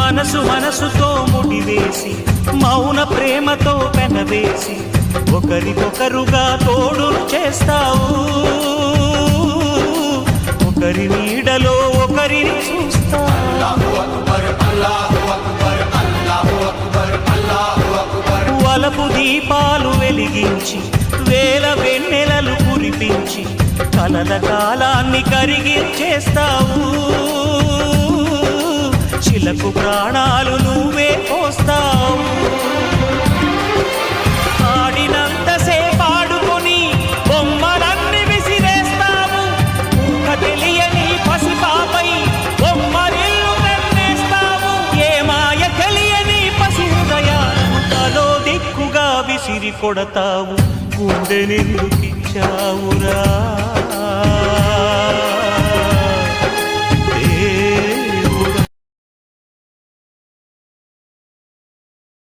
మనసు మనసుతో ముడివేసి మౌన ప్రేమతో పెనవేసి ఒకరికొకరుగా తోడును చేస్తావు. ఒకరి నీడలో ఒకరిని చూస్తావు. వలపు దీపాలు వెలిగించి వేల వెన్నెలలు కురిపించి కలల కాలాన్ని కరిగించేస్తావు. చిలకు ప్రాణాలు నువ్వే పోస్తావు. ఆడినంతసే పాడుకొని బొమ్మలన్నీ విసిరేస్తావు. ఊహ తెలియని పసిపాపై బొమ్మరిల్లు కన్నేస్తావు. ఏ మాయ తెలియని పసి హృదయాలను తలో దిక్కుగా విసిరి కొడతావు. గుండెనెందుకిచ్చావురా?